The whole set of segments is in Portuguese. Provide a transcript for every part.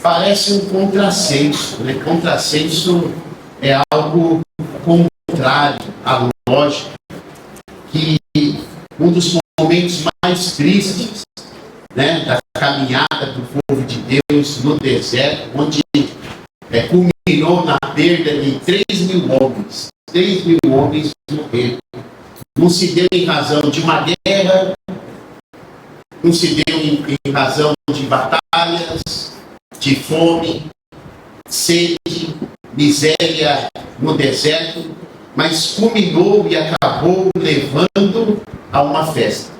parece um contrassenso, né? Contrassenso é algo contrário à lógica, que um dos momentos mais tristes, né, da caminhada do povo de Deus no deserto, onde culminou na perda de 3.000 homens. 3.000 homens morreram. Não se deu em razão de uma guerra, não se deu em razão de batalhas, de fome, sede, miséria no deserto, mas culminou e acabou levando a uma festa.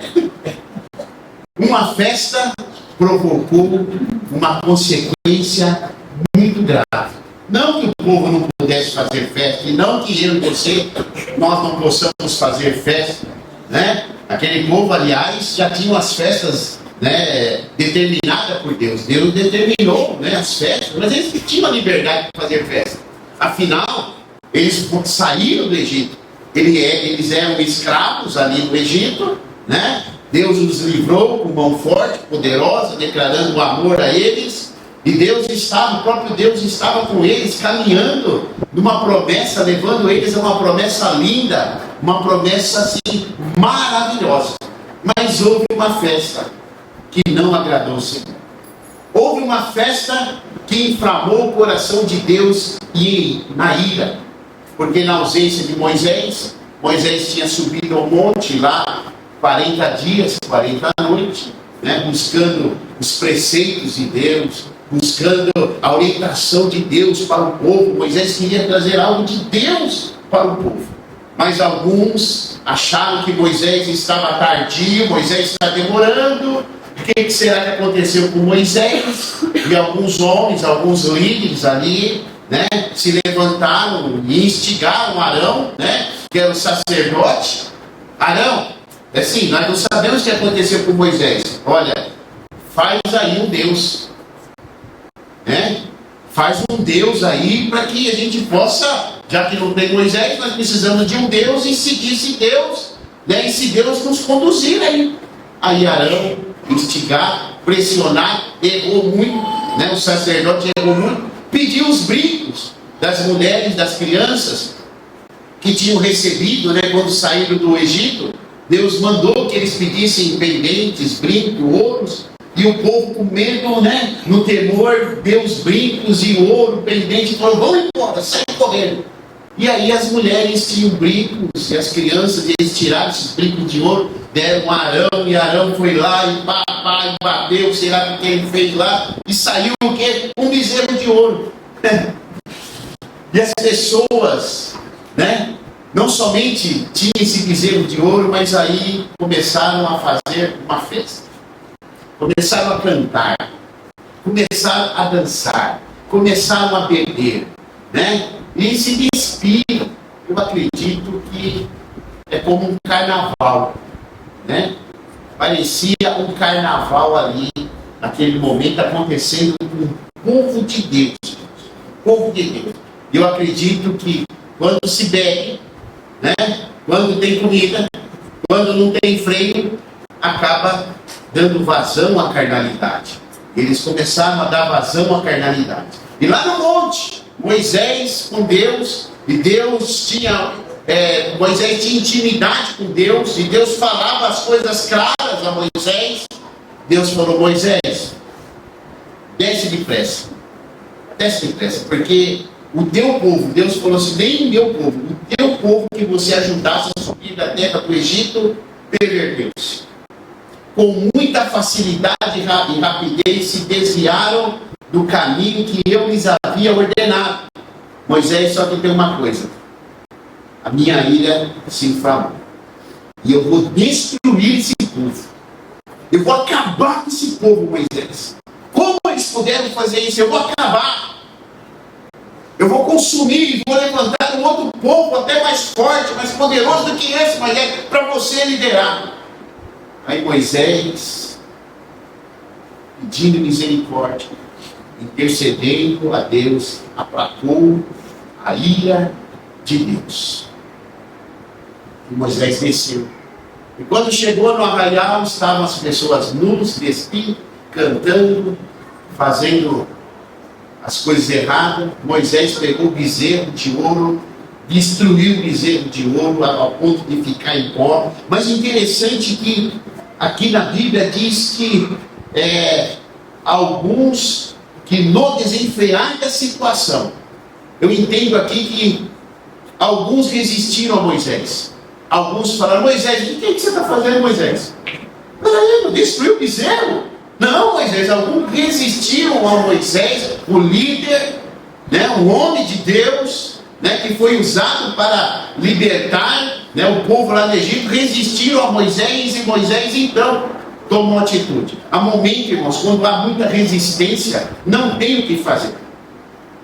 Uma festa provocou uma consequência muito grave. Não que o povo não pudesse fazer festa, e não que eu e você, nós não possamos fazer festa, né? Aquele povo, aliás, já tinha as festas, né, determinadas por Deus. Deus determinou, né, as festas, mas eles tinham a liberdade de fazer festa. Afinal, eles saíram do Egito. Eles eram escravos ali no Egito, né? Deus os livrou com mão forte, poderosa, declarando o amor a eles. E o próprio Deus estava com eles, caminhando numa promessa, levando eles a uma promessa linda, uma promessa assim, maravilhosa. Mas houve uma festa que não agradou o Senhor. Houve uma festa que inflamou o coração de Deus na ira. Porque na ausência de Moisés, Moisés tinha subido ao monte lá 40 dias, 40 noites, né, buscando os preceitos de Deus, buscando a orientação de Deus para o povo. Moisés queria trazer algo de Deus para o povo. Mas alguns acharam que Moisés estava tardio, Moisés está demorando. O que será que aconteceu com Moisés? E alguns homens, alguns líderes ali, né, se levantaram e instigaram Arão, né, que era o sacerdote. Arão, assim, nós não sabemos o que aconteceu com Moisés. Olha, faz aí um Deus, né? Faz um Deus aí para que a gente possa, já que não tem Moisés, nós precisamos de um Deus e seguir esse Deus, né? E se Deus nos conduzir aí. Aí Arão, instigar, pressionar, errou muito, né? O sacerdote errou muito, pediu os brincos das mulheres, das crianças que tinham recebido, né, quando saíram do Egito. Deus mandou que eles pedissem pendentes, brincos, ouros, e o povo com medo, né, no temor, deu os brincos e ouro, pendente, e falou: vamos embora, sai correndo. E aí as mulheres tinham brincos, e as crianças, eles tiraram esses brincos de ouro, deram a Arão, e Arão foi lá e bateu, sei lá o que ele fez lá, e saiu o quê? Um bezerro de ouro. E as pessoas, né, não somente tinham esse bezerro de ouro, mas aí começaram a fazer uma festa. Começaram a cantar, começaram a dançar, começaram a beber, né? E se despiram. Eu acredito que é como um carnaval, né? Parecia um carnaval ali, naquele momento, acontecendo com o povo de Deus. Povo de Deus. Eu acredito que quando se bebe, né? Quando tem comida, quando não tem freio, acaba dando vazão à carnalidade. Eles começaram a dar vazão à carnalidade. E lá no monte, Moisés com Deus, e Deus tinha, Moisés tinha intimidade com Deus, e Deus falava as coisas claras a Moisés. Deus falou: Moisés, desce depressa, porque o teu povo, Deus falou assim, nem o meu povo, o teu povo que você ajudasse a subir da terra do Egito, perverteu-se. Com muita facilidade e rapidez se desviaram do caminho que eu lhes havia ordenado. Moisés, só que tem uma coisa: a minha ira se inflamou, e eu vou destruir esse povo. Eu vou acabar com esse povo, Moisés. Como eles puderam fazer isso? Eu vou acabar. Eu vou consumir e vou levantar um outro povo até mais forte, mais poderoso do que esse, mas é para você liderar. Aí Moisés, pedindo misericórdia, intercedendo a Deus, aplacou a ira de Deus. E Moisés desceu. E quando chegou no arraial, estavam as pessoas nus, vestindo, cantando, fazendo as coisas erradas. Moisés pegou o bezerro de ouro, destruiu o bezerro de ouro ao ponto de ficar em pó. Mas interessante que aqui na Bíblia diz que alguns que no desenfrear da situação, eu entendo aqui que alguns resistiram a Moisés. Alguns falaram: Moisés, o que você está fazendo, Moisés? Não destruiu o bezerro? Não, Moisés. Alguns resistiram a Moisés, o líder, né, o homem de Deus, né, que foi usado para libertar, né, o povo lá do Egito. Resistiram a Moisés, e Moisés então tomou atitude. Há momento, irmãos, quando há muita resistência, não tem o que fazer.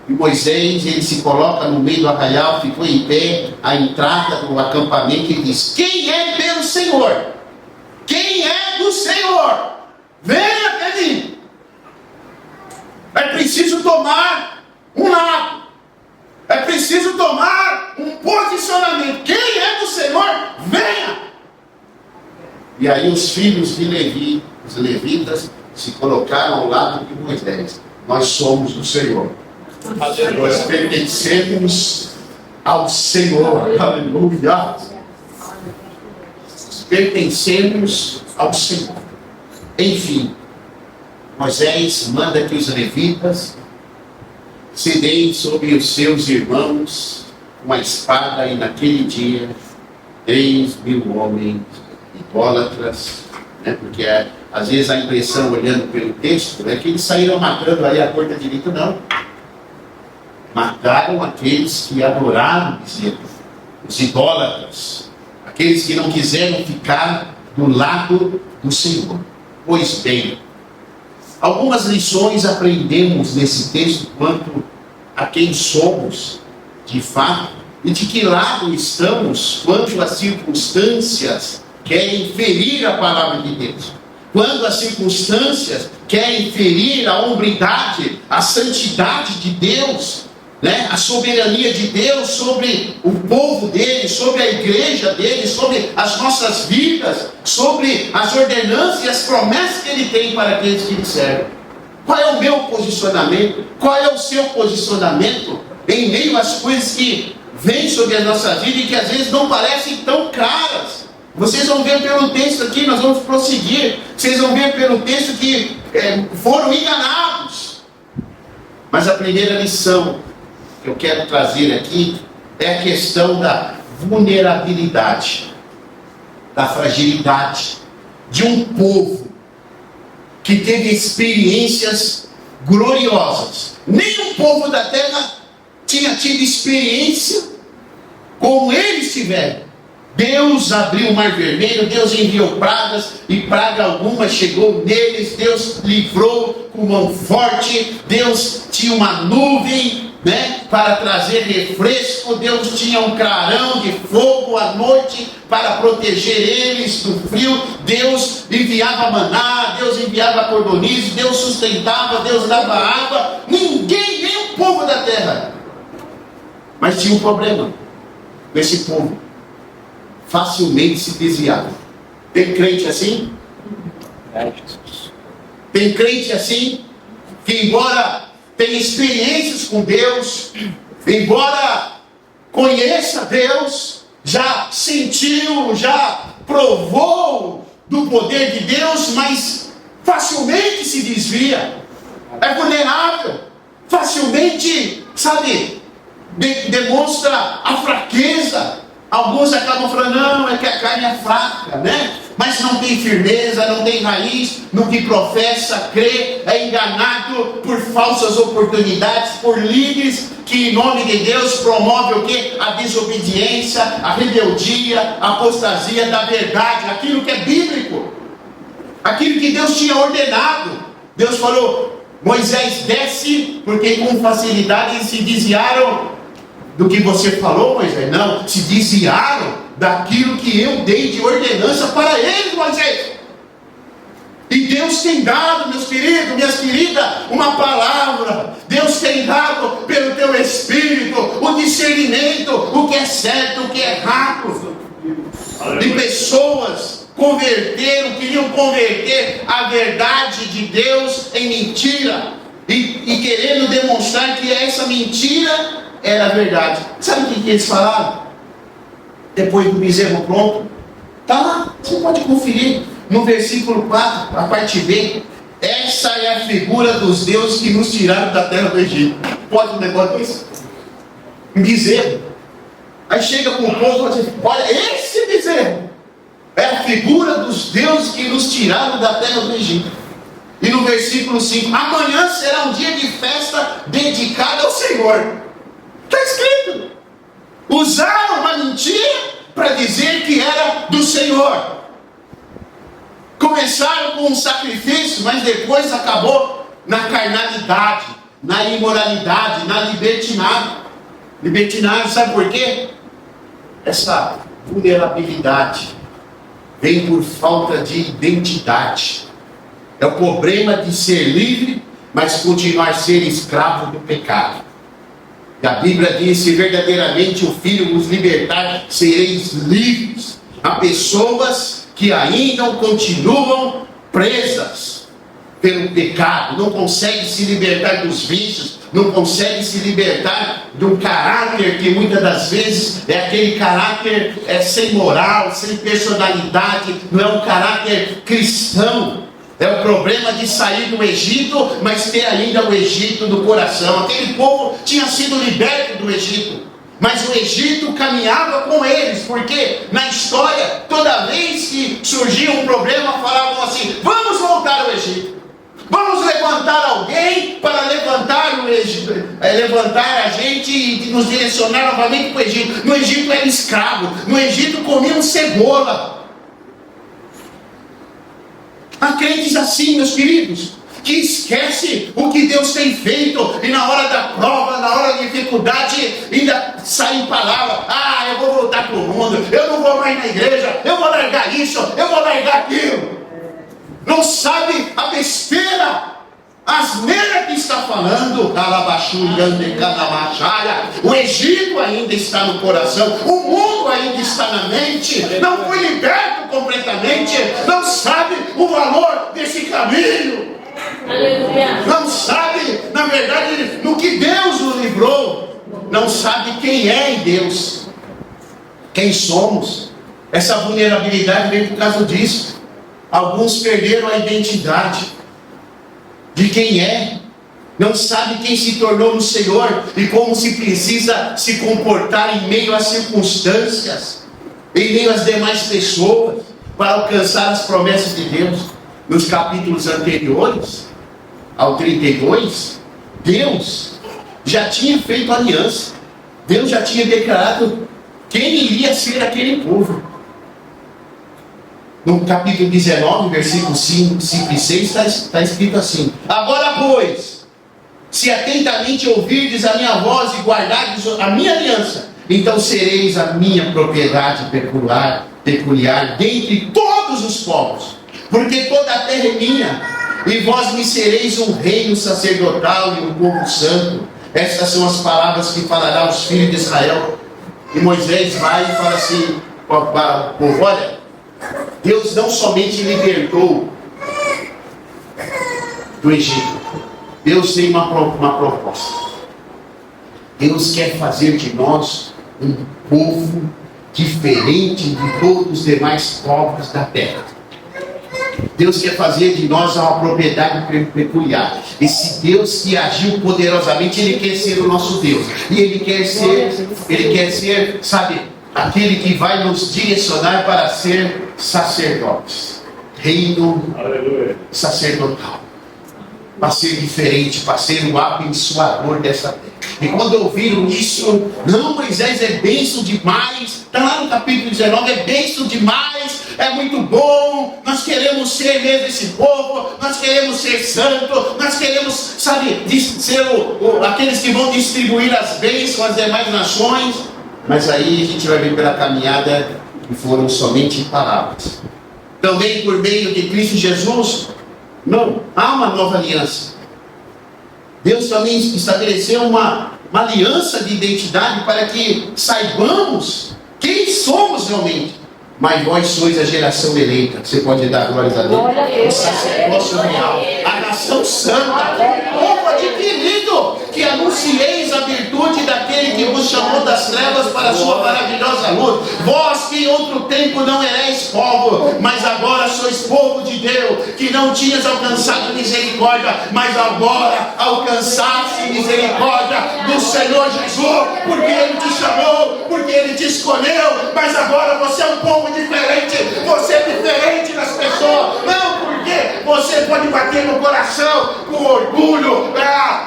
E Moisés, ele se coloca no meio do arraial, ficou em pé, à entrada do acampamento, e diz: quem é pelo Senhor? Quem é do Senhor? Venha até mim. É preciso tomar um lado. É preciso tomar um posicionamento. Quem é do Senhor? Venha. E aí os filhos de Levi, os levitas, se colocaram ao lado de Moisés. Nós somos do Senhor. Nós pertencemos ao Senhor. Aleluia. Pertencemos ao Senhor. Enfim, Moisés manda que os levitas se deem sobre os seus irmãos uma espada, e naquele dia 3.000 homens idólatras, né? Porque às vezes a impressão, olhando pelo texto, é que eles saíram matando aí a torta direita. Não. Mataram aqueles que adoraram os idólatras, aqueles que não quiseram ficar do lado do Senhor. Pois bem, algumas lições aprendemos nesse texto quanto a quem somos de fato e de que lado estamos quando as circunstâncias querem ferir a palavra de Deus. Quando as circunstâncias querem ferir a hombridade, a santidade de Deus, né? A soberania de Deus sobre o povo dele, sobre a igreja dele, sobre as nossas vidas, sobre as ordenanças e as promessas que ele tem para aqueles que lhe servem. Qual é o meu posicionamento? Qual é o seu posicionamento em meio às coisas que vêm sobre a nossa vida e que às vezes não parecem tão claras? Vocês vão ver pelo texto aqui, nós vamos prosseguir. Vocês vão ver pelo texto que foram enganados. Mas a primeira lição que eu quero trazer aqui é a questão da vulnerabilidade, da fragilidade de um povo que teve experiências gloriosas. Nem o povo da terra tinha tido experiência como eles tiveram. Deus abriu o mar vermelho, Deus enviou pragas, e praga alguma chegou neles. Deus livrou com mão forte. Deus tinha uma nuvem, né, para trazer refresco. Deus tinha um clarão de fogo à noite para proteger eles do frio. Deus enviava maná, Deus enviava cordoniz, Deus sustentava, Deus dava água. Ninguém, nem o povo da terra. Mas tinha um problema com esse povo: facilmente se desviava. Tem crente assim? Tem crente assim, que embora tenha experiências com Deus, embora conheça Deus, já sentiu, já provou do poder de Deus, mas facilmente se desvia, é vulnerável, facilmente, demonstra a fraqueza. Alguns acabam falando: não, é que a carne é fraca, né? Mas não tem firmeza, não tem raiz no que professa, crê, é enganado por falsas oportunidades, por líderes que em nome de Deus promovem o quê? A desobediência, a rebeldia, a apostasia da verdade, aquilo que é bíblico, aquilo que Deus tinha ordenado. Deus falou: Moisés, desce, porque com facilidade eles se desviaram do que você falou, Moisés. Não, se desviaram daquilo que eu dei de ordenança para eles, Moisés. E Deus tem dado, meus queridos, minhas queridas, uma palavra. Deus tem dado pelo teu Espírito o discernimento, o que é certo, o que é errado. E pessoas queriam converter a verdade de Deus em mentira. e querendo demonstrar que essa mentira era verdade. Sabe o que eles falaram? Depois do bezerro pronto, está lá, você pode conferir no versículo 4, a parte B. Essa é a figura dos deuses que nos tiraram da terra do Egito. Pode um negócio desse? Um bezerro. Aí chega com o povo e diz: olha, esse bezerro é a figura dos deuses que nos tiraram da terra do Egito. E no versículo 5: amanhã será um dia de festa dedicado ao Senhor. Está escrito. Usaram uma mentira para dizer que era do Senhor. Começaram com um sacrifício, mas depois acabou na carnalidade, na imoralidade, na libertinagem. Libertinagem, sabe por quê? Essa vulnerabilidade vem por falta de identidade. É o problema de ser livre, mas continuar a ser escravo do pecado. E a Bíblia diz: se verdadeiramente o Filho nos libertar, sereis livres. Há pessoas que ainda continuam presas pelo pecado, não conseguem se libertar dos vícios, não conseguem se libertar de um caráter que muitas das vezes é aquele caráter sem moral, sem personalidade, não é um caráter cristão. É o problema de sair do Egito, mas ter ainda o Egito no coração. Aquele povo tinha sido liberto do Egito, mas o Egito caminhava com eles, porque na história, toda vez que surgia um problema, falavam assim: vamos voltar ao Egito. Vamos levantar alguém para levantar o Egito, levantar a gente e nos direcionar novamente para o Egito. No Egito era escravo, no Egito comiam cebola. Há crentes assim, meus queridos, que esquece o que Deus tem feito, e na hora da prova, na hora da dificuldade, ainda saem palavras: ah, eu vou voltar para o mundo, eu não vou mais na igreja, eu vou largar isso, eu vou largar aquilo. Não sabe a besteira, asneira que está falando. O Egito ainda está no coração, o mundo ainda está na mente, não foi liberto completamente, não sabe o valor desse caminho, não sabe, na verdade, no que Deus o livrou, não sabe quem é em Deus, quem somos. Essa vulnerabilidade vem por causa disso. Alguns perderam a identidade de quem é, não sabe quem se tornou no Senhor e como se precisa se comportar em meio às circunstâncias, em meio às demais pessoas, para alcançar as promessas de Deus. Nos capítulos anteriores ao 32, Deus já tinha feito aliança, Deus já tinha declarado quem iria ser aquele povo. No capítulo 19, versículos 5 e 6, está escrito assim: agora, pois, se atentamente ouvirdes a minha voz e guardardes a minha aliança, então sereis a minha propriedade peculiar dentre todos os povos, porque toda a terra é minha, e vós me sereis um reino sacerdotal e um povo santo. Estas são as palavras que falará aos filhos de Israel. E Moisés vai e fala assim para o povo: olha, Deus não somente libertou do Egito, Deus tem uma proposta. Deus quer fazer de nós um povo diferente de todos os demais povos da terra. Deus quer fazer de nós uma propriedade peculiar. Esse Deus que agiu poderosamente, Ele quer ser o nosso Deus. E Ele quer ser, sabe, aquele que vai nos direcionar para ser sacerdotes. Reino sacerdotal. Para ser diferente, para ser o abençoador dessa terra. E quando ouviram isso: não, Moisés, é bênção demais. Está lá no capítulo 19, é bênção demais, é muito bom. Nós queremos ser mesmo esse povo, nós queremos ser santo, nós queremos, sabe, ser aqueles que vão distribuir as bênçãos às demais nações. Mas aí a gente vai ver pela caminhada que foram somente palavras. Também por meio de Cristo Jesus, não, há uma nova aliança. Deus também estabeleceu uma aliança de identidade para que saibamos quem somos realmente. Mas vós sois a geração eleita. Você pode dar glórias a Deus. O sacerdócio real, a nação santa, o povo anuncieis a virtude daquele que vos chamou das trevas para a sua maravilhosa luz. Vós que em outro tempo não erais povo, mas agora sois povo de Deus, que não tinhas alcançado misericórdia, mas agora alcançaste misericórdia do Senhor Jesus, porque Ele te chamou, porque Ele te escolheu, mas agora você é um povo diferente, você é diferente das pessoas, não porque você pode bater no coração com orgulho,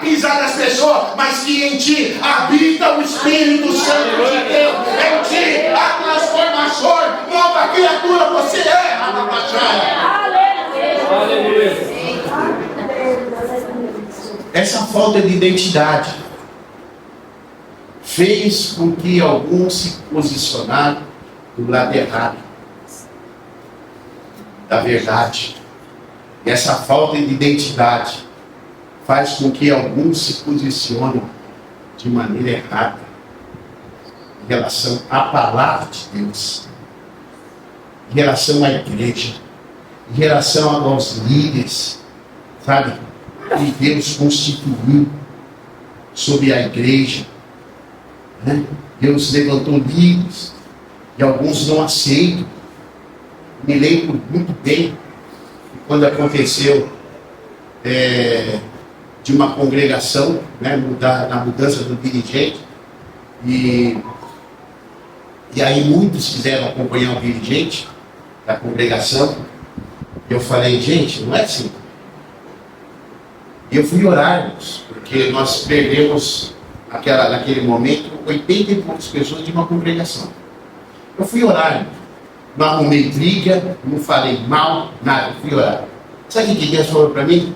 pisar nas pessoas, mas que em ti habita o Espírito Santo de Deus, em ti a transformação, nova criatura você é, Aleluia. Essa falta de identidade fez com que alguns se posicionaram do lado errado da verdade. E essa falta de identidade faz com que alguns se posicionem de maneira errada em relação à palavra de Deus, em relação à igreja, em relação aos líderes, sabe, que Deus constituiu sobre a igreja, né? Deus levantou líderes e alguns não aceitam. Me lembro muito bem quando aconteceu de uma congregação, né, na mudança do dirigente, e aí muitos quiseram acompanhar o dirigente da congregação. Eu falei, gente, não é assim. E eu fui orar, porque nós perdemos naquele momento 80 e poucas pessoas de uma congregação. Eu fui orar, não arrumei briga, não falei mal, nada, eu fui orar. Sabe o que Deus falou para mim?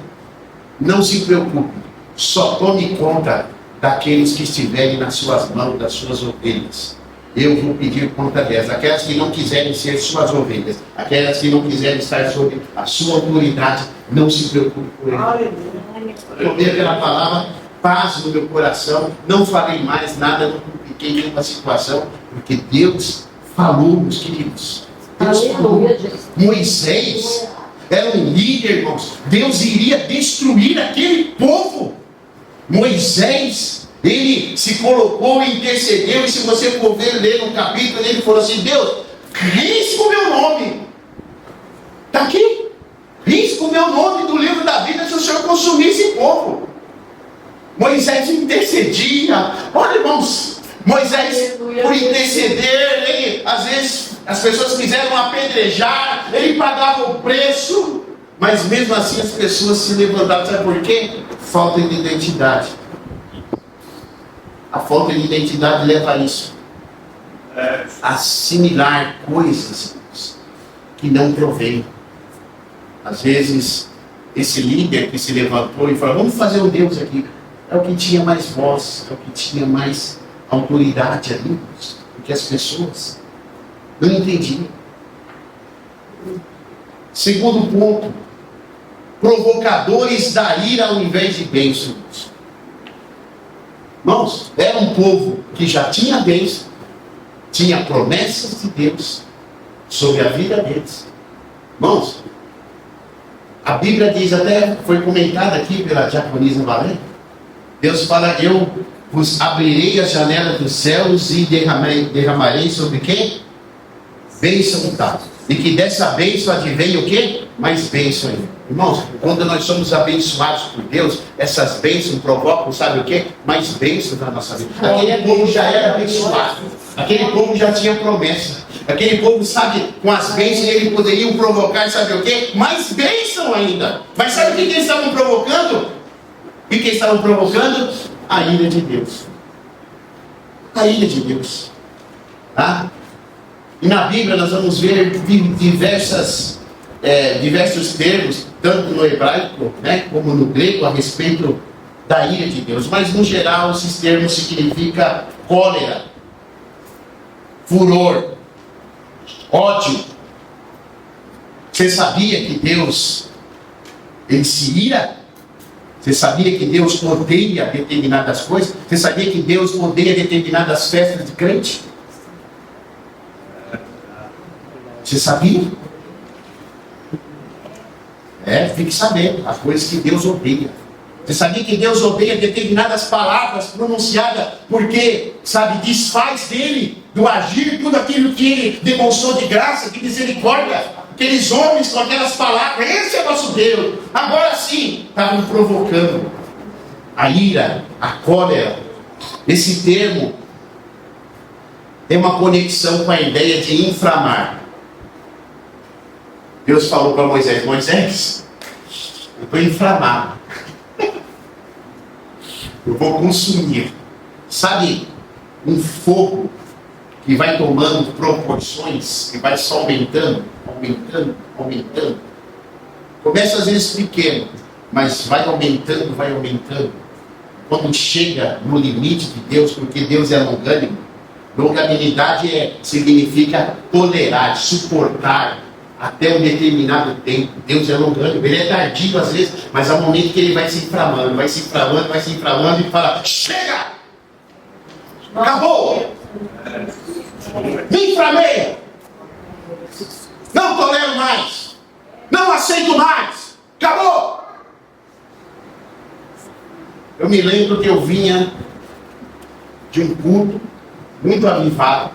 Não se preocupe, só tome conta daqueles que estiverem nas suas mãos, das suas ovelhas. Eu vou pedir conta delas, aquelas que não quiserem ser suas ovelhas, aquelas que não quiserem estar sob a sua autoridade, não se preocupe com eles. Eu tomei aquela palavra, paz no meu coração, não falei mais nada, não compliquei nenhuma situação, porque Deus falou, meus queridos. Deus falou. Moisés era um líder, irmãos. Deus iria destruir aquele povo. Moisés, ele se colocou e intercedeu, e se você for ler no capítulo, ele falou assim: Deus, risca o meu nome. Está aqui. Risca o meu nome do livro da vida se o Senhor consumir esse povo. Moisés intercedia. Olha, irmãos, Moisés, por interceder, ele, às vezes, as pessoas quiseram apedrejar, ele pagava o preço, mas mesmo assim as pessoas se levantavam. Sabe por quê? Falta de identidade. A falta de identidade leva a isso. Assimilar coisas que não provém. Às vezes, esse líder que se levantou e falou: vamos fazer um Deus aqui. É o que tinha mais voz, é o que tinha mais autoridade ali, porque as pessoas não entendiam. Segundo ponto, provocadores da ira ao invés de bênçãos. Irmãos, era um povo que já tinha bênção, tinha promessas de Deus sobre a vida deles. Irmãos, a Bíblia diz, até foi comentada aqui pela diaconisa Valéria, Deus fala: eu vos abrirei as janelas dos céus e derramarei sobre quem? Bênção tal. E que dessa bênção advenha o quê? Mais bênção ainda. Irmãos, quando nós somos abençoados por Deus, essas bênçãos provocam, sabe o quê? Mais bênçãos na nossa vida. Aquele povo já era abençoado. Aquele povo já tinha promessa. Aquele povo, sabe, com as bênçãos eles poderiam provocar, sabe o quê? Mais bênção ainda. Mas sabe o que eles estavam provocando? O que eles estavam provocando? A ira de Deus. A ira de Deus. Tá? E na Bíblia nós vamos ver diversos termos, tanto no hebraico, né, como no grego, a respeito da ira de Deus. Mas no geral esses termos significam cólera, furor, ódio. Você sabia que Deus, ele se ira? Você sabia que Deus odeia determinadas coisas? Você sabia que Deus odeia determinadas festas de crente? Você sabia? Fique sabendo as coisas que Deus odeia. Você sabia que Deus odeia determinadas palavras pronunciadas porque, sabe, desfaz dele, do agir, tudo aquilo que ele demonstrou de graça, de misericórdia, aqueles homens com aquelas palavras, esse é nosso Deus. Agora sim, estavam provocando a ira, a cólera. Esse termo tem uma conexão com a ideia de inflamar. Deus falou para Moisés: Moisés, eu estou inflamado. Eu vou consumir. Sabe, um fogo que vai tomando proporções, que vai só aumentando, aumentando, aumentando. Começa às vezes pequeno, mas vai aumentando, vai aumentando. Quando chega no limite de Deus, porque Deus é longânimo. Longanimidade significa tolerar, suportar até um determinado tempo. Deus é longânimo, ele é tardio às vezes, mas há um momento que ele vai se inflamando, vai se inflamando, vai se inflamando e fala: chega! Acabou! Me inflamei! Não tolero mais! Não aceito mais! Acabou! Eu me lembro que eu vinha de um culto muito avivado.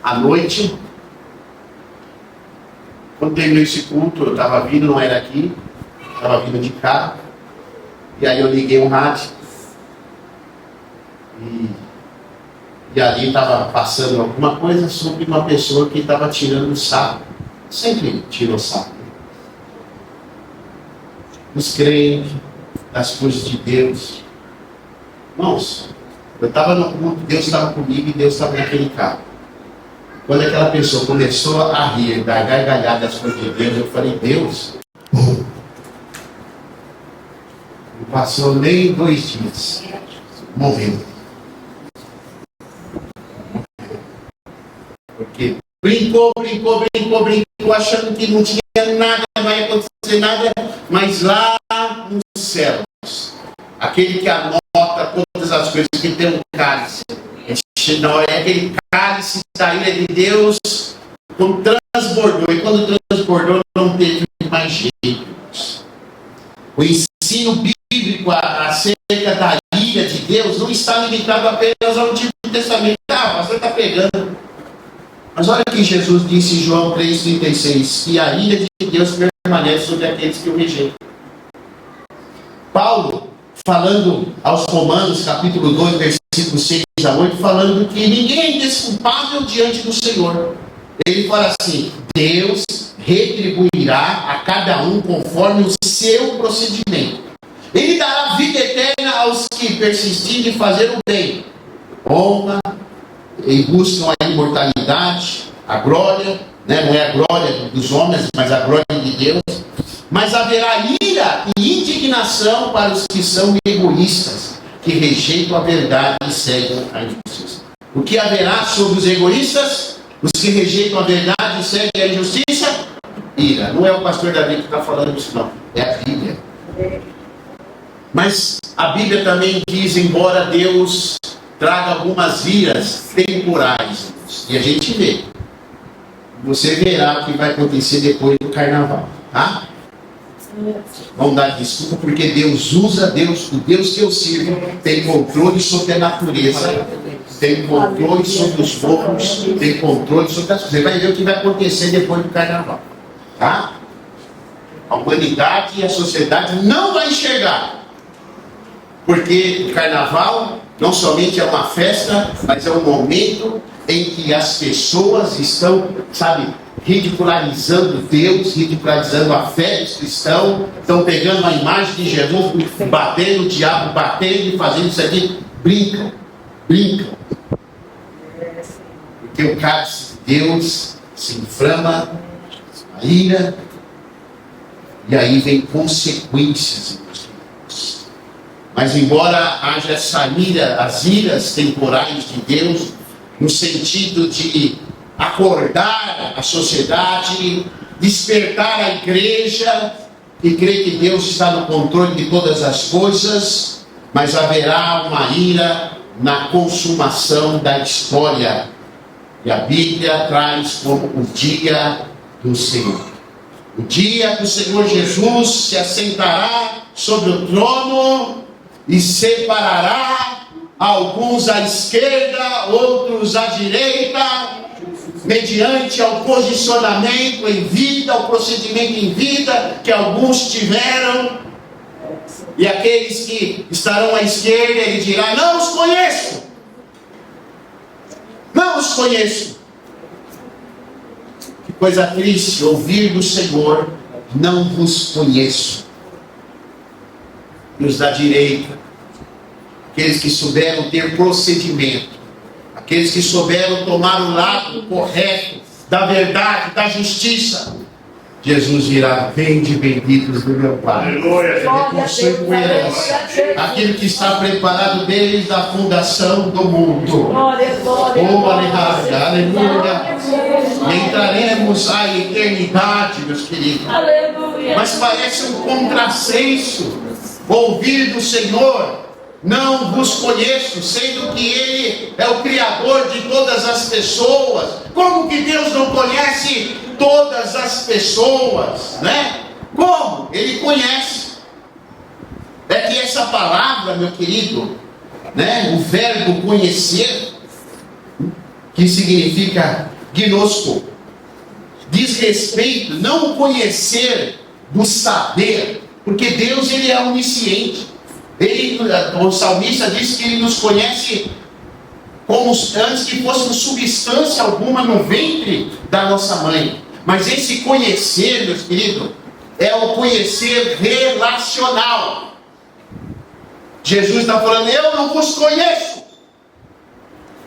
À noite, quando terminou esse culto, eu estava vindo, não era aqui, estava vindo de carro, e aí eu liguei um rádio, e ali estava passando alguma coisa sobre uma pessoa que estava tirando o sarro. Sempre tirou sarro. Os crentes, das coisas de Deus. Irmãos, eu estava no culto, Deus estava comigo e Deus estava naquele carro. Quando aquela pessoa começou a rir, dar gargalhada das coisas de Deus, eu falei: Deus, não passou nem 2 dias, morreu. Porque brincou, achando que não tinha nada, não vai acontecer nada, mas lá nos céus, aquele que anota todas as coisas, que tem um cálice, não é aquele cálice da ira de Deus, quando transbordou, e quando transbordou não teve mais jeito. O ensino bíblico acerca da ira de Deus não está limitado apenas ao Antigo Testamento. O pastor está pregando. Mas olha que Jesus disse em João 3,36, que a ira de Deus permanece sobre aqueles que o rejeitam. Paulo, falando aos Romanos, capítulo 2, versículo 6 a 8, falando que ninguém é indesculpável diante do Senhor. Ele fala assim: Deus retribuirá a cada um conforme o seu procedimento. Ele dará vida eterna aos que persistirem em fazer o bem, honra, e buscam a imortalidade, a glória, né? Não é a glória dos homens, mas a glória de Deus. Mas haverá ira e indignação para os que são egoístas, que rejeitam a verdade e seguem a injustiça. O que haverá sobre os egoístas, os que rejeitam a verdade e seguem a injustiça? Ira. Não é o pastor Davi que está falando isso, não. É a Bíblia. Mas a Bíblia também diz, embora Deus traga algumas iras temporais, e a gente vê. Você verá o que vai acontecer depois do carnaval, tá? Vamos dar desculpa, porque Deus usa, o Deus que eu sirvo tem controle sobre a natureza, tem controle sobre os povos, tem controle sobre as coisas. Você vai ver o que vai acontecer depois do carnaval, tá? A humanidade e a sociedade não vai enxergar, porque o carnaval não somente é uma festa, mas é um momento em que as pessoas estão, sabe, ridicularizando Deus, ridicularizando a fé dos cristãos, estão pegando a imagem de Jesus, batendo o diabo, batendo e fazendo isso aqui. Brincam. Porque o cálice de Deus se inflama, a ira, e aí vem consequências. Mas embora haja essa ira, as iras temporais de Deus, no sentido de acordar a sociedade, despertar a igreja e crer que Deus está no controle de todas as coisas, mas haverá uma ira na consumação da história. E a Bíblia traz como o dia do Senhor. O dia que o Senhor Jesus se assentará sobre o trono e separará alguns à esquerda, outros à direita, mediante ao posicionamento em vida, ao procedimento em vida que alguns tiveram. E aqueles que estarão à esquerda, ele dirá: não os conheço, não os conheço. Que coisa triste ouvir do Senhor: não vos conheço. E os da direita, aqueles que souberam ter procedimento, aqueles que souberam tomar o lado correto da verdade, da justiça, Jesus dirá: vinde benditos do meu Pai, possui com herança aquilo que está preparado desde a fundação do mundo. Oh, aleluia, aleluia. Entraremos à eternidade, meus queridos. Mas parece um contrassenso ouvir do Senhor: não vos conheço, sendo que Ele é o Criador de todas as pessoas. Como que Deus não conhece todas as pessoas, né? Como? Ele conhece. É que essa palavra, meu querido, né? O verbo conhecer, que significa gnosco, diz respeito, não conhecer do saber, porque Deus, Ele é onisciente. O salmista diz que Ele nos conhece como antes que fôssemos substância alguma no ventre da nossa mãe. Mas esse conhecer, meus queridos, é o conhecer relacional. Jesus está falando: eu não vos conheço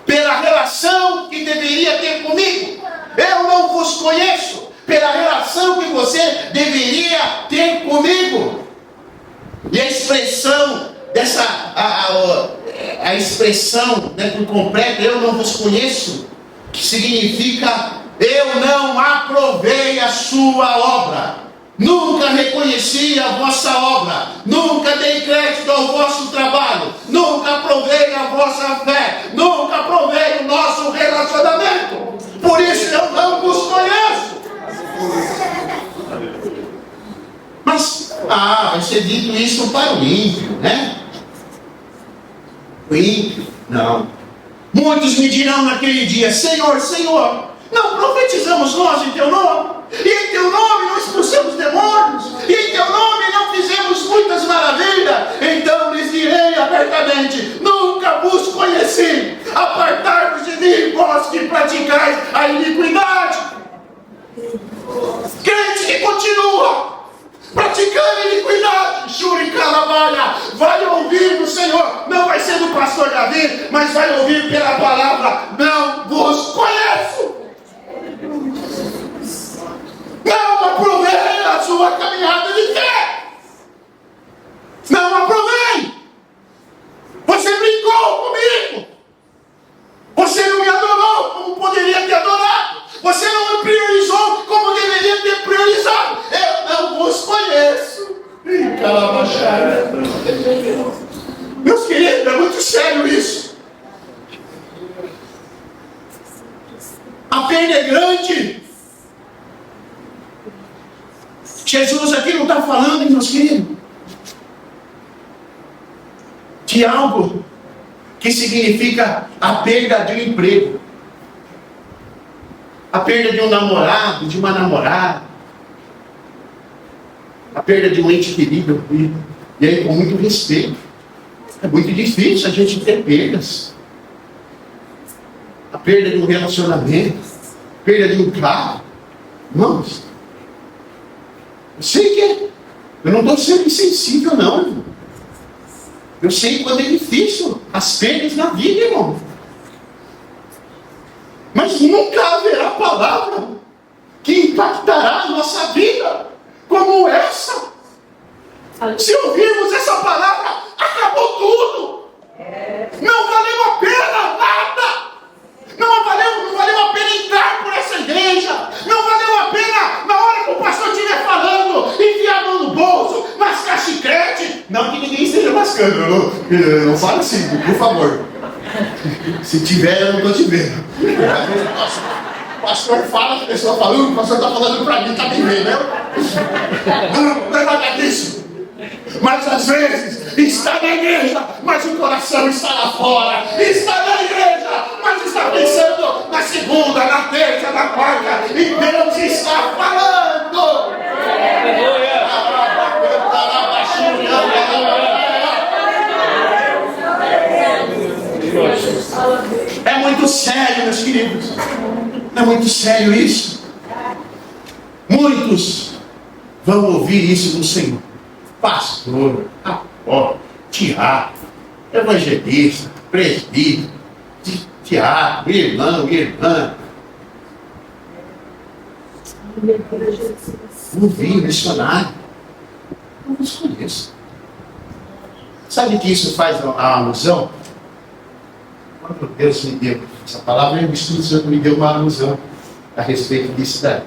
pela relação que deveria ter comigo. Eu não vos conheço pela relação que você deveria ter comigo. E a expressão dessa, a expressão, né, por completo, eu não vos conheço, que significa: eu não aprovei a sua obra, nunca reconheci a vossa obra, nunca dei crédito ao vosso trabalho, nunca aprovei a vossa fé, nunca aprovei o nosso relacionamento, por isso eu não vos conheço. Mas, vai ser dito isso para o ímpio, né? O ímpio, não. Muitos me dirão naquele dia: Senhor, Senhor, não profetizamos nós em Teu nome? E em Teu nome não expulsamos demônios? E em Teu nome não fizemos muitas maravilhas? Então lhes direi abertamente: nunca vos conheci. Apartai-vos de mim, vós que praticais a iniquidade. Crente que continua praticando iniquidade, Shuri Calabalha, vai ouvir do Senhor. Não vai ser do pastor Davi, mas vai ouvir pela palavra: não vos conheço. Não aprovei a sua caminhada de fé. Não aprovei. Você brincou comigo. Você não me adorou como poderia ter adorado. Você não me priorizou como deveria ter priorizado. Eu não vos conheço. Meus queridos, é muito sério isso. A perda é grande. Jesus aqui não está falando, meus queridos, de algo que significa a perda de um emprego, a perda de um namorado, de uma namorada, a perda de um ente querido. E aí, com muito respeito, é muito difícil a gente ter perdas. A perda de um relacionamento, a perda de um carro. Irmãos, eu sei que eu não estou sendo insensível, não, irmão. Eu sei quando é difícil as perdas na vida, irmão. Mas nunca haverá palavra que impactará a nossa vida como essa. Se ouvirmos essa palavra, acabou tudo. Não valeu a pena nada. Não valeu a pena entrar por essa igreja. Não valeu a pena, na hora que o pastor estiver falando, enfiar a mão no bolso, mascar chiclete. Não que ninguém esteja mascando. Não fala assim, por favor. Se tiver, eu não estou te vendo. pastor fala, a pessoa fala, o pastor está falando para mim, está bem vendo, né? Não é nada disso. Mas às vezes está na igreja, mas o coração está lá fora. Está na igreja, mas está pensando na segunda, na terça, na quarta. E Deus está falando. É muito sério, meus queridos. É muito sério isso. Muitos vão ouvir isso do Senhor. Pastor, apóstolo, diácono, evangelista, presbítero, diácono, irmão, irmã. Ouvir missionário. Eu não os conheço. Sabe que isso faz a alusão? Quando Deus me deu essa palavra, o Espírito Santo me deu uma alusão a respeito disso daí.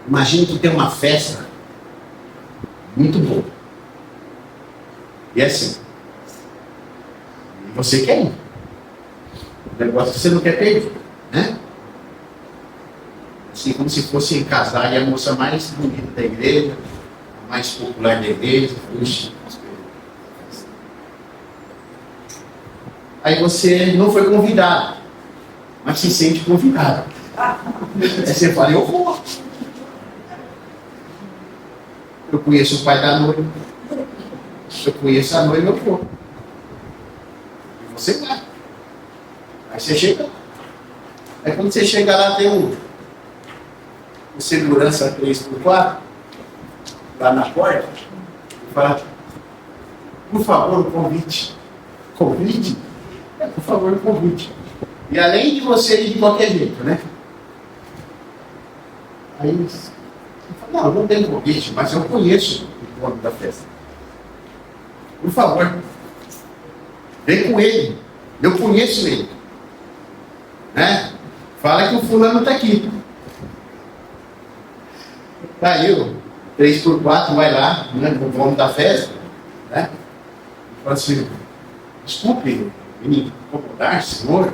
Imagina que tem uma festa muito boa. E é assim. E você quer ir. O negócio que você não quer perder, né? Assim como se fosse casar e a moça mais bonita da igreja, a mais popular da igreja. Puxa. Aí você não foi convidado, mas se sente convidado. Aí você fala, eu vou. Eu conheço o pai da noiva. Eu conheço a noiva, eu vou. E você vai. Aí você chega. Aí quando você chega lá, tem um segurança 3x4 lá na porta e fala, por favor, o convite. Convite? Por favor, o convite. E além de você ir de qualquer jeito, né? Aí não, não tem convite, mas eu conheço o dono da festa. Por favor, vem com ele. Eu conheço ele. Né? Fala que o fulano está aqui. Tá aí, o 3x4 vai lá, né, o dono da festa, né? Fala assim, desculpe me incomodar, senhor,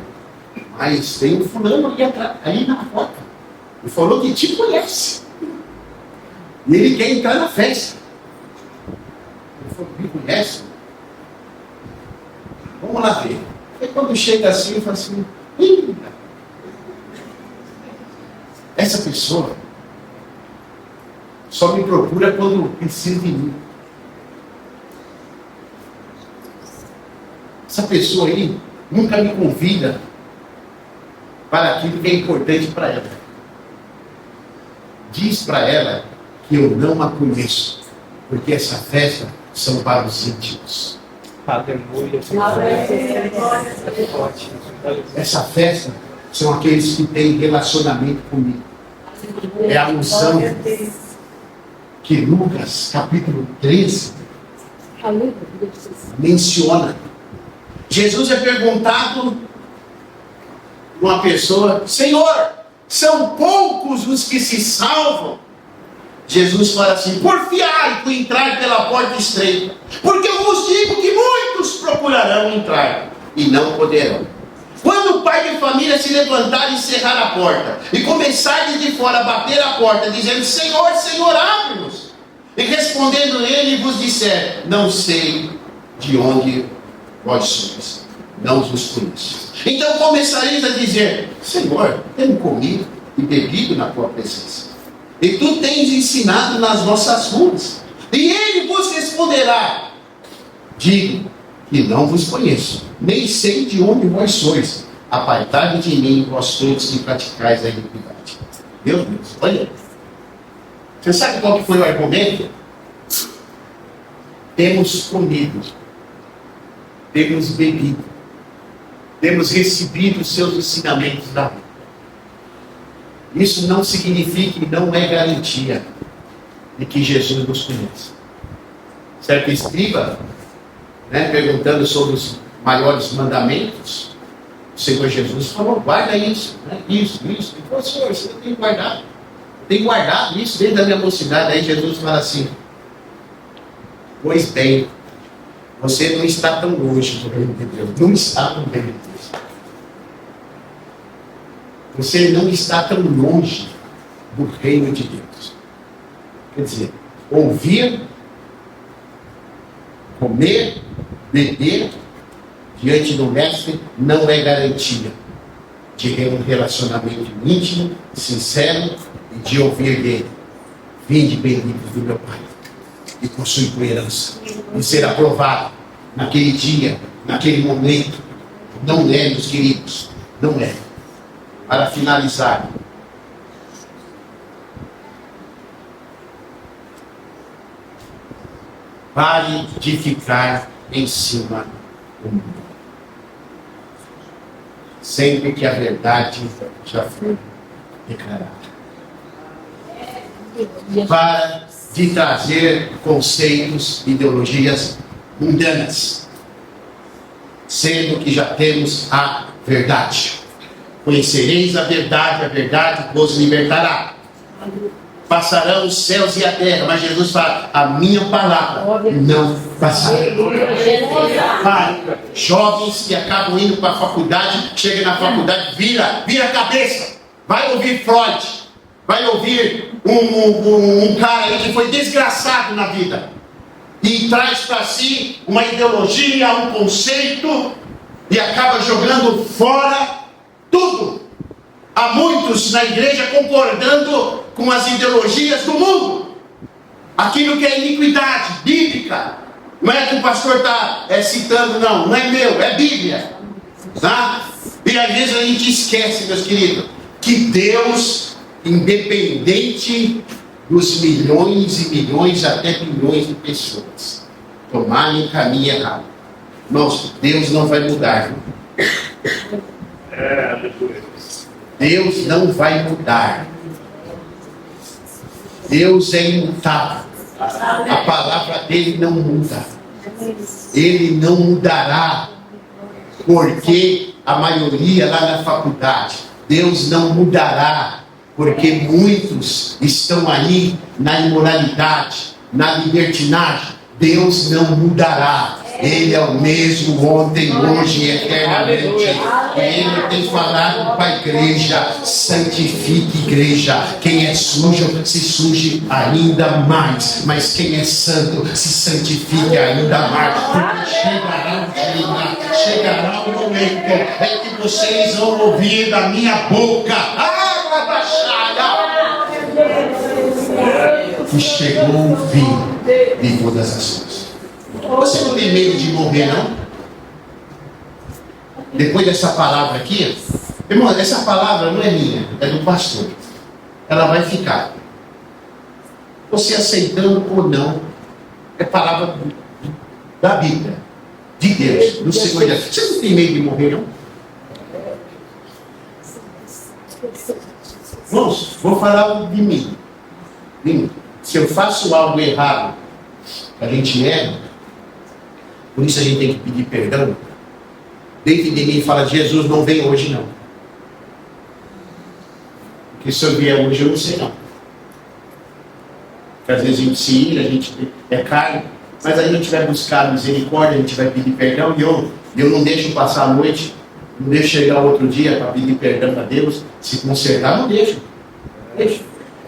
mas tem um fulano aí na porta. Ele falou que te conhece. E ele quer entrar na festa. Ele falou, me conhece? Vamos lá ver. E quando chega assim, eu falo assim, essa pessoa só me procura quando precisa de mim. Essa pessoa aí nunca me convida para aquilo que é importante para ela. Diz para ela que eu não a conheço, porque essa festa são para os íntimos. Aleluia. Essa festa são aqueles que têm relacionamento comigo. É a unção que Lucas, capítulo 13, menciona. Jesus é perguntado por uma pessoa, Senhor, são poucos os que se salvam? Jesus fala assim, porfiai por entrar pela porta estreita, porque eu vos digo que muitos procurarão entrar e não poderão. Quando o pai de família se levantar e cerrar a porta, e começar de fora a bater a porta, dizendo, Senhor, Senhor, abre-nos, e respondendo ele vos disser, não sei de onde vós sois, não vos conheço. Então começareis a dizer, Senhor, temos comido e bebido na tua presença, e tu tens ensinado nas nossas ruas. E ele vos responderá, digo que não vos conheço, nem sei de onde vós sois. Apartai de mim, vós todos que praticais a iniquidade. Meu Deus, olha. Você sabe qual que foi o argumento? Temos comido, temos bebido, temos recebido os seus ensinamentos da vida. Isso não significa e não é garantia de que Jesus nos conhece. Certo escriba, né, perguntando sobre os maiores mandamentos, o Senhor Jesus falou, guarda isso, né, isso. Ele falou, Senhor, você não tem guardado. Eu tenho guardado isso desde a minha mocidade. Aí Jesus fala assim, pois bem, você não está tão longe do reino de Deus. Não está no reino de Deus. você não está tão longe do reino de Deus. Quer dizer, ouvir, comer, beber diante do mestre não é garantia de ter um relacionamento íntimo, sincero e de ouvir dele: vinde benditos do meu Pai, e possui tua herança, e ser aprovado naquele dia, naquele momento. Não é, meus queridos, não é. Para finalizar, pare de ficar em cima do mundo, sempre que a verdade já foi declarada. Para de trazer conceitos, ideologias mundanas, sendo que já temos a verdade. Conhecereis a verdade vos libertará. Passarão os céus e a terra, mas Jesus fala: a minha palavra não passará. Jovens que acabam indo para a faculdade, chega na faculdade, vira a cabeça, vai ouvir Freud, vai ouvir um cara aí que foi desgraçado na vida e traz para si uma ideologia, um conceito, e acaba jogando fora tudo. Há muitos na igreja concordando com as ideologias do mundo, aquilo que é iniquidade bíblica. Não é que o pastor está citando, não é meu, é Bíblia, tá? E às vezes a gente esquece, meus queridos, que Deus, independente dos milhões e milhões, até bilhões de pessoas tomarem caminho errado, irmãos, Deus não vai mudar. Deus não vai mudar. Deus é imutável. A palavra dele não muda. Ele não mudará, porque a maioria lá na faculdade, Deus não mudará, porque muitos estão aí na imoralidade, na libertinagem. Deus não mudará. Ele é o mesmo ontem, hoje e eternamente. Ele tem falado para a igreja: santifique igreja. Quem é sujo, se suje ainda mais. Mas quem é santo, se santifique ainda mais. Porque chegará o dia, chegará o momento em que vocês vão ouvir da minha boca: que chegou o fim de todas as coisas. Você não tem medo de morrer, não? Depois dessa palavra aqui, irmão, essa palavra não é minha, é do pastor. Ela vai ficar. Você aceitando ou não, é palavra da Bíblia, de Deus, do Senhor. Você não tem medo de morrer, não? Irmãos, vou falar de mim. Se eu faço algo errado, a gente erra. Por isso a gente tem que pedir perdão. Dentro de mim fala: Jesus, não vem hoje não. Porque se eu vier hoje eu não sei não. Porque às vezes a gente se ira, a gente é carne, mas aí a gente vai buscar misericórdia, a gente vai pedir perdão. E eu não deixo passar a noite, não deixo chegar o outro dia para pedir perdão a Deus. Se consertar, não deixo.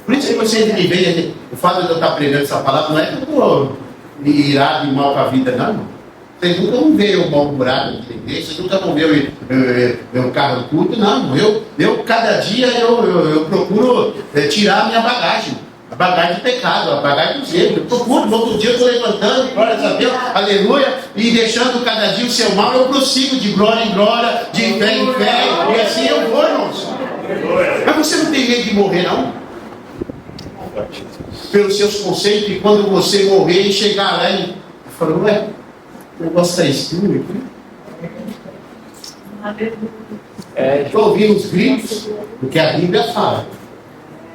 Por isso que vocês me veem, o fato de eu estar aprendendo essa palavra não é que eu estou irado e mal com a vida, não. Vocês nunca vão ver eu mal-humorado aqui na igreja, vocês nunca vão ver eu carro curto, não. Eu cada dia eu procuro tirar a minha bagagem, a bagagem de pecado, a bagagem dos erros. Eu procuro, no outro dia eu estou levantando, glórias a Deus, aleluia, e deixando cada dia o seu mal, eu prossigo de glória em glória, de fé em fé, e assim eu vou, irmãos. Mas você não tem medo de morrer, não? Pelos seus conceitos, e quando você morrer e chegar lá e falar: ué, o negócio está escuro aqui. Estou ouvindo os gritos, porque a Bíblia fala.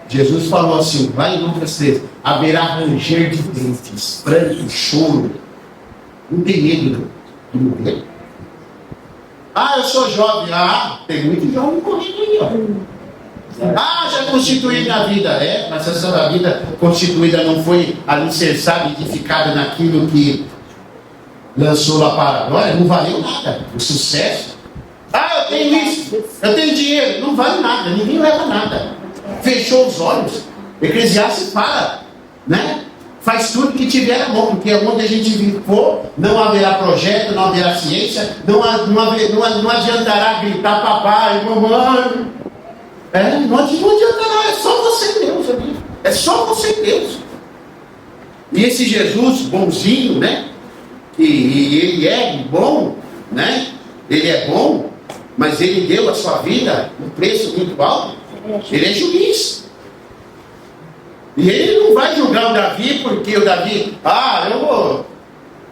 Jesus falou assim, lá em Lucas 13: haverá ranger de dentes, pranto, choro. Não tem medo de morrer? Eu sou jovem. Tem muito jovem correndo aí, ó. Já constituí minha vida. Mas essa vida constituída não foi alicerçada, edificada naquilo que lançou lá para a glória, não valeu nada. O sucesso Ah, eu tenho isso, eu tenho dinheiro. Não vale nada, ninguém leva nada. Fechou os olhos. Eclesiastes fala, né? Faz tudo que tiver a mão, porque onde a gente for, não haverá projeto, não haverá ciência, não adiantará gritar papai, mamãe. Não adiantará, é só você e Deus, amigo. É só você e Deus. E esse Jesus bonzinho, né? E ele é bom, né? Ele é bom, mas ele deu a sua vida um preço muito alto. Ele é juiz. E ele não vai julgar o Davi porque o Davi,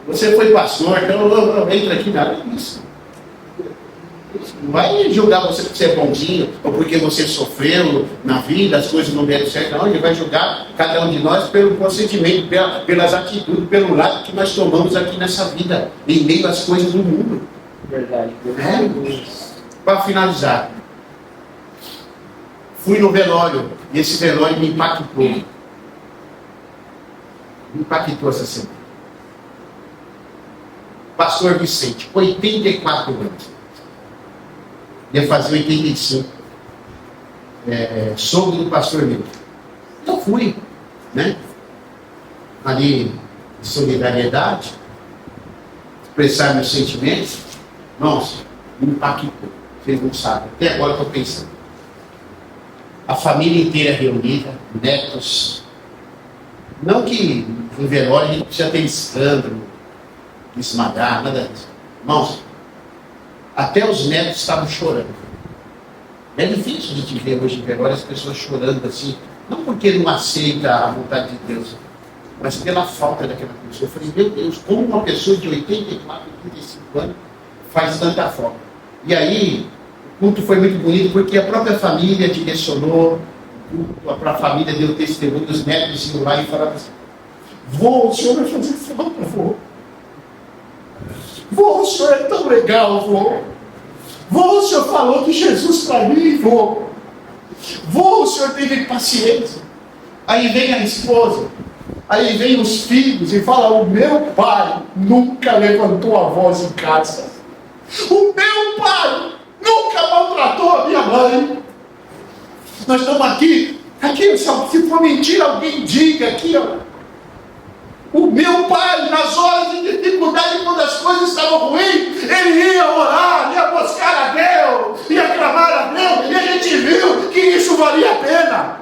você foi pastor, então eu entro aqui, nada disso. Não vai julgar você porque você é bonzinho, ou porque você sofreu na vida, as coisas não deram certo, não. Ele vai julgar cada um de nós pelo procedimento, pelas atitudes, pelo lado que nós tomamos aqui nessa vida, em meio às coisas do mundo. Verdade. Para finalizar, fui no velório, e esse velório me impactou. Me impactou essa semana. Pastor Vicente, 84 anos. Ia fazer 85. Sogro do pastor Milton. Eu fui, né? Ali, em solidariedade, expressar meus sentimentos. Nossa, me impactou. Vocês não sabem. Até agora eu estou pensando. A família inteira reunida, netos. Não que em velório a gente precisa ter escândalo, esmagar, nada disso. Irmãos, até os netos estavam chorando. É difícil de te ver hoje em velório as pessoas chorando assim, não porque não aceita a vontade de Deus, mas pela falta daquela pessoa. Eu falei, meu Deus, como uma pessoa de 84, 85 anos faz tanta falta? E aí, o culto foi muito bonito porque a própria família direcionou, para a família deu testemunho, os netos iam lá e falavam assim, vô, o senhor vai fazer falta, vô. Vô, o senhor é tão legal, vô. Vô, o senhor falou de Jesus para mim, vô. Vô, o senhor teve paciência. Aí vem a esposa, aí vem os filhos e fala, o meu pai nunca levantou a voz em casa. O meu pai nunca maltratou a minha mãe. Nós estamos aqui, se for mentira, alguém diga aqui, ó. O meu pai, nas horas de dificuldade, quando as coisas estavam ruins, ele ia orar, ia buscar a Deus, ia clamar a Deus, e a gente viu que isso valia a pena.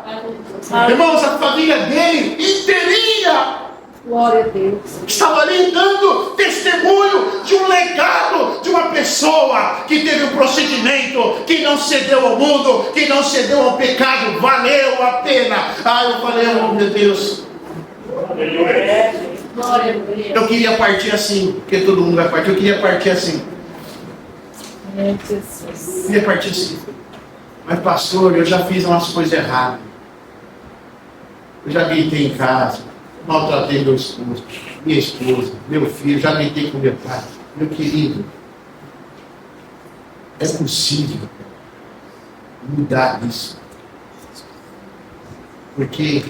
Irmãos, a família dele, inteirinha, glória a Deus, estava ali dando testemunho de um legado de uma pessoa que teve um procedimento, que não cedeu ao mundo, que não cedeu ao pecado, valeu a pena. Eu falei, oh meu Deus. Eu queria partir assim, porque todo mundo vai partir. Eu queria partir assim. Eu queria partir assim. Mas pastor, eu já fiz umas coisas erradas. Eu já gritei em casa, maltratei meu esposo, minha esposa, meu filho, já gritei com meu pai. Meu querido, é possível mudar isso. Porque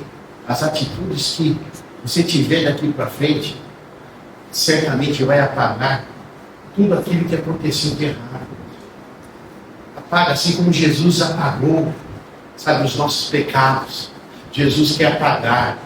as atitudes que você tiver daqui para frente, certamente vai apagar tudo aquilo que aconteceu de errado. Apaga assim como Jesus apagou, sabe, os nossos pecados. Jesus quer apagar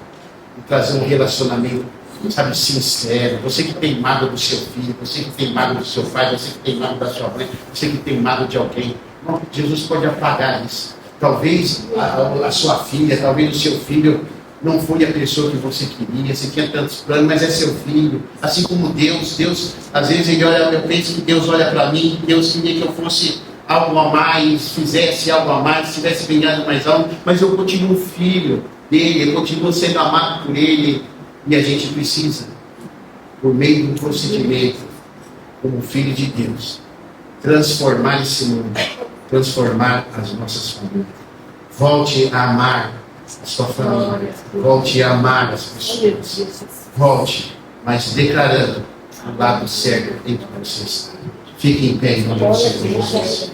e trazer um relacionamento, sabe, sincero. Você que tem mágoa do seu filho, você que tem mágoa do seu pai, você que tem mágoa da sua mãe, você que tem mágoa de alguém. Não, Jesus pode apagar isso. Talvez a sua filha, talvez o seu filho não foi a pessoa que você queria, você tinha tantos planos, mas é seu filho. Assim como Deus, às vezes ele olha, eu penso que Deus olha para mim, Deus queria que eu fosse algo a mais, fizesse algo a mais, tivesse ganhado mais algo, mas eu continuo filho dele, eu continuo sendo amado por ele, e a gente precisa, por meio do procedimento, como filho de Deus, transformar esse mundo, transformar as nossas famílias. Volte a amar a sua família, volte a amar as pessoas, volte, mas declarando o lado certo em que você está. Fique em pé em nome do Senhor Jesus.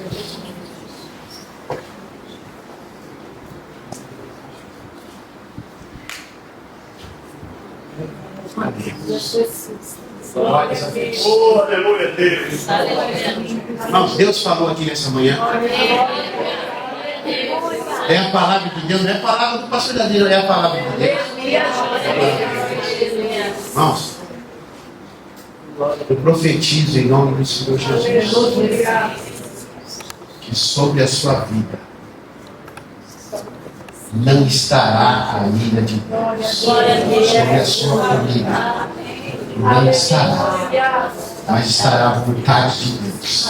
Oh, aleluia, Deus. Irmãos, Deus falou aqui nessa manhã. É a palavra de Deus, não é a palavra do pastor Danilo, é a palavra de Deus. Irmãos, eu profetizo em nome do Senhor Jesus que sobre a sua vida não estará a ira de Deus. Sobre a sua família não estará, mas estará a vontade de Deus.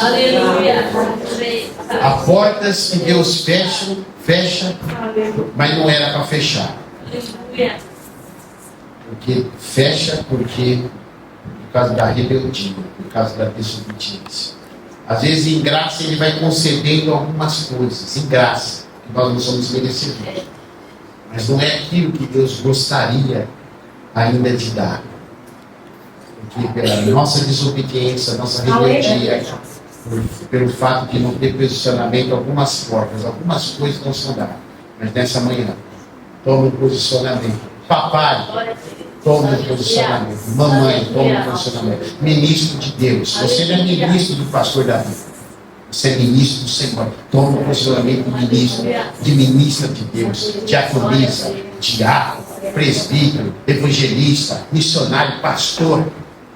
Há portas que Deus fecha, mas não era para fechar. Porque fecha por causa da rebeldia, por causa da desobediência. Às vezes em graça ele vai concedendo algumas coisas, em graça, que nós não somos merecedores. Mas não é aquilo que Deus gostaria ainda de dar. Porque pela nossa desobediência, nossa rebeldia, pelo fato de não ter posicionamento, algumas portas, algumas coisas não são dadas. Mas nessa manhã, toma um posicionamento. Papai, toma um posicionamento. Mamãe, toma um posicionamento. Ministro de Deus. Você não é ministro do pastor Davi. Você é ministro do Senhor. Toma um posicionamento de ministra de Deus. Diaconisa, diácono, presbítero, evangelista, missionário, pastor.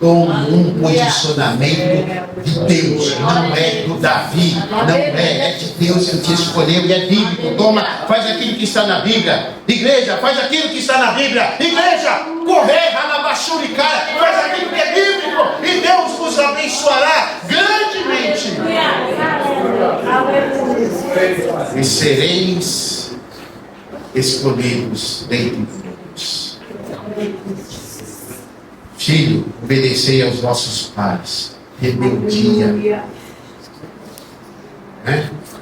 Toma um posicionamento de Deus, não é do Davi, não é de Deus que te escolheu e é bíblico. Toma, faz aquilo que está na Bíblia. Igreja, faz aquilo que está na Bíblia. Igreja, correr, cara, faz aquilo que é bíblico e Deus vos abençoará grandemente. E sereis escolhidos dentre todos. Filho, obedecei aos vossos pais. Rebeldia.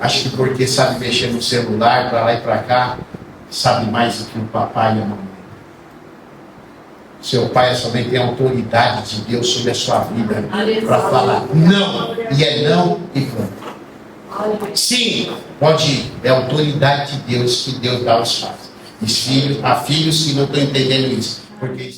Acho que porque sabe mexer no celular, para lá e para cá, sabe mais do que o papai e a mamãe. Seu pai somente tem a autoridade de Deus sobre a sua vida para falar não, e é não e pronto. Sim, pode ir. É a autoridade de Deus que Deus dá aos pais. Há filhos que não estão entendendo isso. Porque